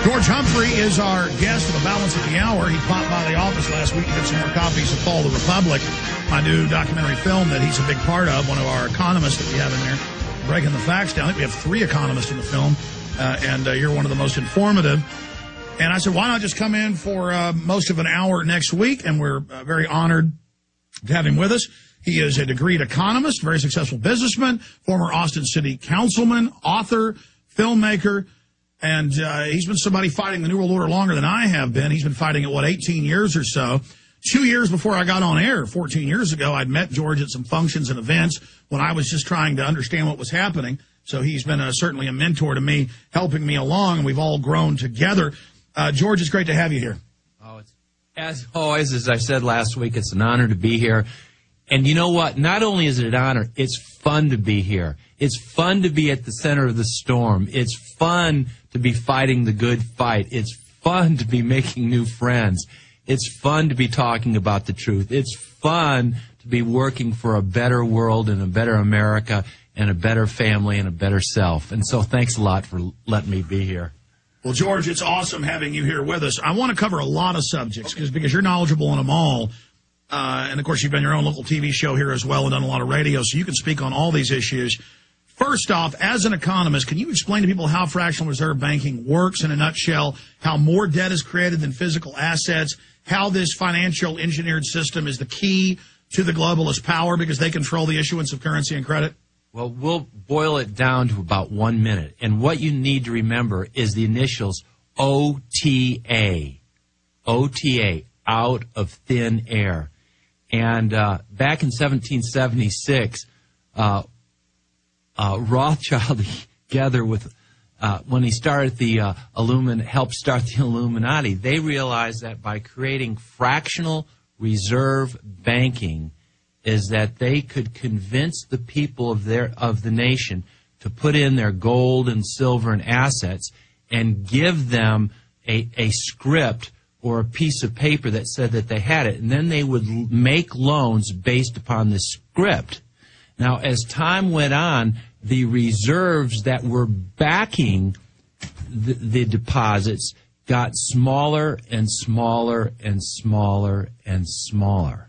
George Humphrey is our guest at the balance of the hour. He popped by the office last week to get some more copies of Fall the Republic, my new documentary film that he's a big part of, one of our economists that we have in there, breaking the facts down. I think we have 3 economists in the film, and you're one of the most informative. And I said, why not just come in for most of an hour next week? And we're very honored to have him with us. He is a degreed economist, very successful businessman, former Austin City councilman, author, filmmaker. And he's been somebody fighting the New World Order longer than I have been. He's been fighting it, 18 years or so. 2 years before I got on air, 14 years ago, I'd met George at some functions and events when I was just trying to understand what was happening. So he's been certainly a mentor to me, helping me along, and we've all grown together. George, it's great to have you here. Oh, as always, as I said last week, it's an honor to be here. And you know what? Not only is it an honor, it's fun to be here. It's fun to be at the center of the storm. It's fun to be fighting the good fight. It's fun to be making new friends. It's fun to be talking about the truth. It's fun to be working for a better world and a better America and a better family and a better self. And so thanks a lot for letting me be here. Well, George, it's awesome having you here with us. I want to cover a lot of subjects because you're knowledgeable on them all. And, of course, you've been your own local TV show here as well and done a lot of radio, so you can speak on all these issues. First off, as an economist, can you explain to people how fractional reserve banking works in a nutshell, how more debt is created than physical assets, how this financial engineered system is the key to the globalist power because they control the issuance of currency and credit? Well, we'll boil it down to about 1 minute. And what you need to remember is the initials OTA. OTA, out of thin air. And back in 1776, Rothschild, together with when he started the helped start the Illuminati, they realized that by creating fractional reserve banking, is that they could convince the people of the nation to put in their gold and silver and assets and give them a script or a piece of paper that said that they had it, and then they would make loans based upon the script. Now, as time went on, the reserves that were backing the deposits got smaller and smaller and smaller and smaller.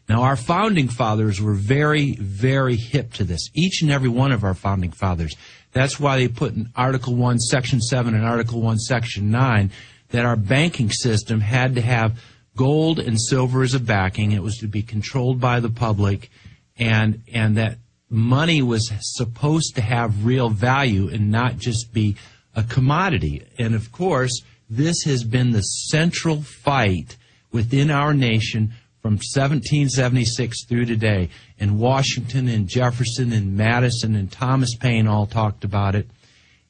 Now, our founding fathers were very, very hip to this, each and every one of our founding fathers. That's why they put in Article 1, Section 7 and Article 1, Section 9 that our banking system had to have gold and silver as a backing. It was to be controlled by the public, and that money was supposed to have real value and not just be a commodity. And, of course, this has been the central fight within our nation from 1776 through today. And Washington and Jefferson and Madison and Thomas Paine all talked about it.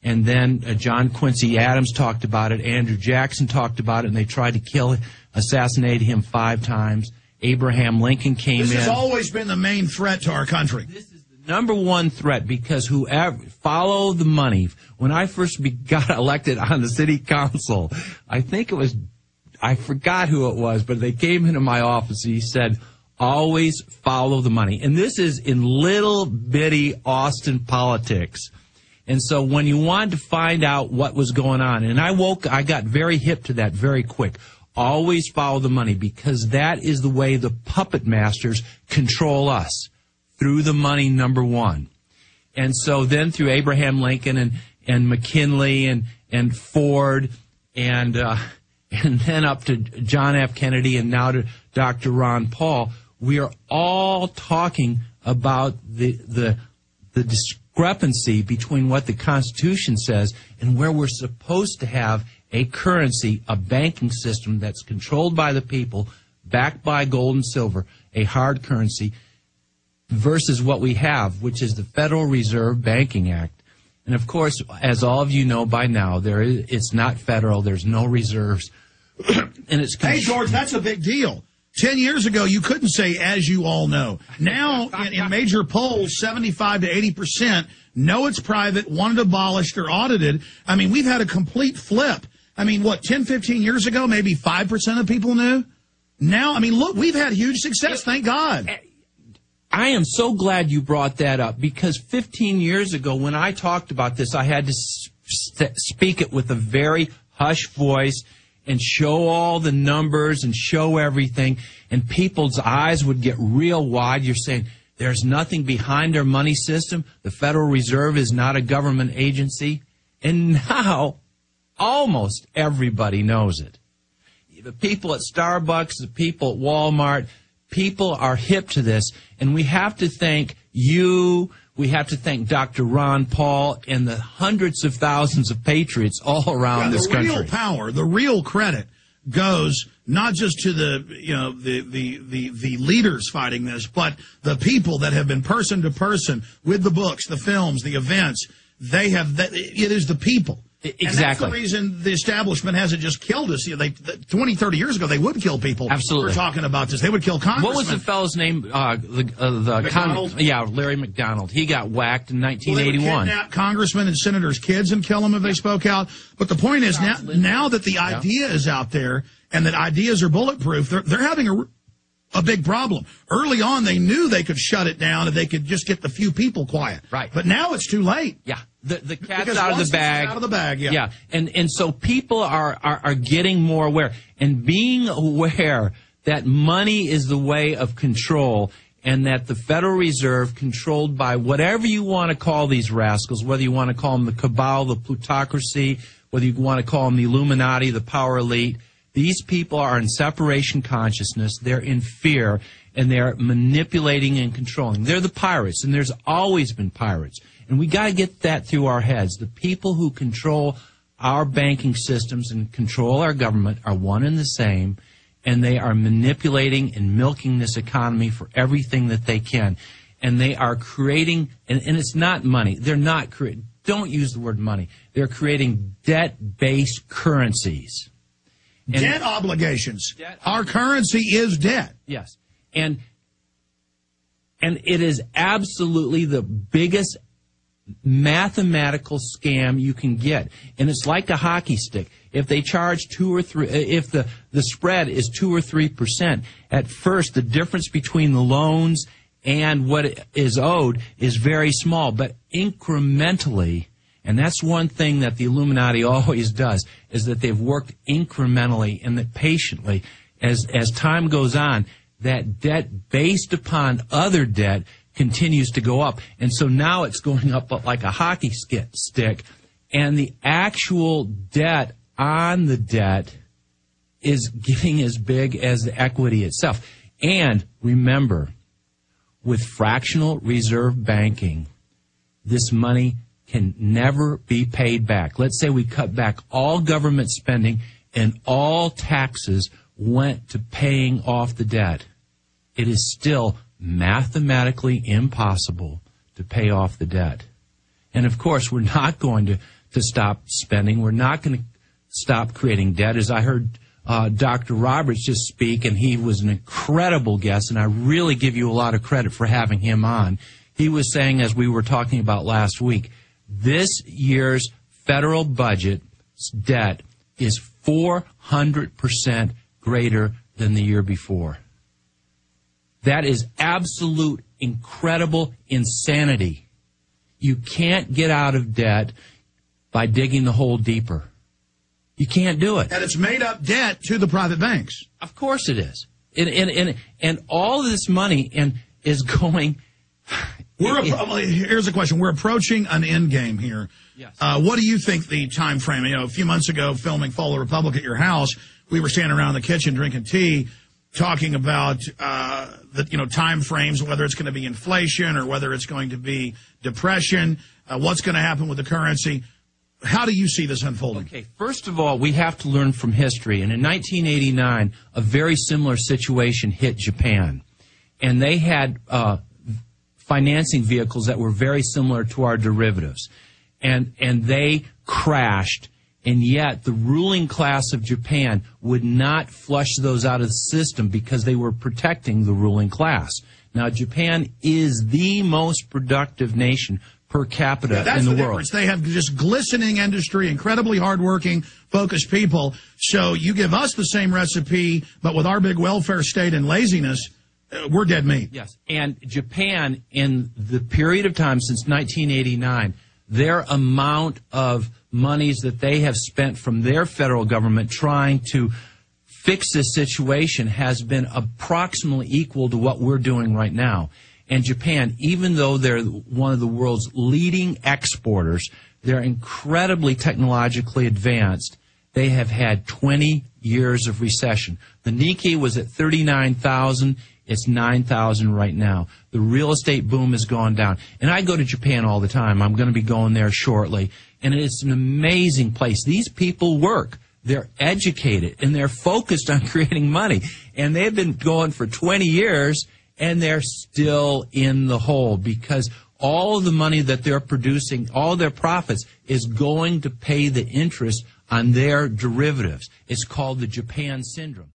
And then John Quincy Adams talked about it. Andrew Jackson talked about it, and they tried to assassinate him 5 times. Abraham Lincoln came in. This has always been the main threat to our country. This is the number one threat because whoever follow the money. When I first got elected on the city council, I forgot who it was, but they came into my office and he said, always follow the money. And this is in little bitty Austin politics. And so when you wanted to find out what was going on, and I got very hip to that very quick. Always follow the money because that is the way the puppet masters control us, through the money, number one. And so then through Abraham Lincoln and McKinley and Ford and then up to John F. Kennedy and now to Dr. Ron Paul, we are all talking about the discrepancy between what the Constitution says and where we're supposed to have a currency, a banking system that's controlled by the people, backed by gold and silver, a hard currency, versus what we have, which is the Federal Reserve Banking Act. And, of course, as all of you know by now, it's not federal. There's no reserves. And it's hey, George, that's a big deal. 10 years ago, you couldn't say, as you all know. Now, in major polls, 75 to 80% know it's private, want it abolished or audited. I mean, we've had a complete flip. I mean, 10, 15 years ago, maybe 5% of people knew? Now, I mean, look, we've had huge success, thank God. I am so glad you brought that up because 15 years ago when I talked about this, I had to speak it with a very hush voice and show all the numbers and show everything, and people's eyes would get real wide. You're saying, there's nothing behind our money system. The Federal Reserve is not a government agency. And now, almost everybody knows it. The people at Starbucks, the people at Walmart, people are hip to this. And we have to thank you, we have to thank Dr. Ron Paul and the hundreds of thousands of patriots all around this country. The real power, the real credit goes not just to the leaders fighting this, but the people that have been person to person with the books, the films, the events. It is the people. Exactly. And that's the reason the establishment hasn't just killed us. 20, 30 years ago, they would kill people. Absolutely. For talking about this. They would kill congressmen. What was the fellow's name? Larry McDonald. He got whacked in 1981. Well, they would kidnap congressmen and senators' kids and kill them if they spoke out. But the point is, now that the idea is out there and that ideas are bulletproof, they're having a big problem. Early on, they knew they could shut it down if they could just get the few people quiet. Right. But now it's too late. Yeah. The cat's out of the bag. Out of the bag, yeah. Yeah. And so people are getting more aware and being aware that money is the way of control, and that the Federal Reserve, controlled by whatever you want to call these rascals, whether you want to call them the cabal, the plutocracy, whether you want to call them the Illuminati, the power elite, these people are in separation consciousness. They're in fear, and they're manipulating and controlling. They're the pirates, and there's always been pirates. And we got to get that through our heads. The people who control our banking systems and control our government are one and the same, and they are manipulating and milking this economy for everything that they can. And they are creating, and it's not money. They're not creating, don't use the word money. They're creating debt-based currencies. And debt obligations. Our currency is debt. Yes. And it is absolutely the biggest mathematical scam you can get. And it's like a hockey stick. If they charge 2 or 3, if the spread is 2 or 3%, at first the difference between the loans and what is owed is very small, but incrementally. And that's one thing that the Illuminati always does, is that they've worked incrementally and that patiently. As time goes on, that debt based upon other debt continues to go up. And so now it's going up like a hockey stick, and the actual debt on the debt is getting as big as the equity itself. And remember, with fractional reserve banking, this money can never be paid back. Let's say we cut back all government spending and all taxes went to paying off the debt. It is still mathematically impossible to pay off the debt. And of course, we're not going to stop spending. We're not going to stop creating debt. As I heard Dr. Roberts just speak, and he was an incredible guest, and I really give you a lot of credit for having him on. He was saying, as we were talking about last week, this year's federal budget debt is 400% greater than the year before. That is absolute, incredible insanity. You can't get out of debt by digging the hole deeper. You can't do it. And it's made up debt to the private banks. Of course it is. And all of this money is going... Here's a question. We're approaching an end game here. Yes. What do you think the time frame? A few months ago, filming Fall of the Republic at your house, we were standing around the kitchen drinking tea, talking about the time frames, whether it's going to be inflation or whether it's going to be depression, what's going to happen with the currency. How do you see this unfolding? Okay, first of all, we have to learn from history. And in 1989, a very similar situation hit Japan. And they had financing vehicles that were very similar to our derivatives. And they crashed, and yet the ruling class of Japan would not flush those out of the system because they were protecting the ruling class. Now, Japan is the most productive nation per capita in the world. Difference. They have just glistening industry, incredibly hardworking, focused people. So you give us the same recipe, but with our big welfare state and laziness, we're dead meat. Yes, and Japan, in the period of time since 1989, their amount of monies that they have spent from their federal government trying to fix this situation has been approximately equal to what we're doing right now. And Japan, even though they're one of the world's leading exporters, they're incredibly technologically advanced. They have had 20 years of recession. The Nikkei was at 39,000. It's 9,000 right now. The real estate boom has gone down. And I go to Japan all the time. I'm going to be going there shortly. And it's an amazing place. These people work. They're educated, and they're focused on creating money. And they've been going for 20 years, and they're still in the hole because all of the money that they're producing, all their profits, is going to pay the interest on their derivatives. It's called the Japan syndrome.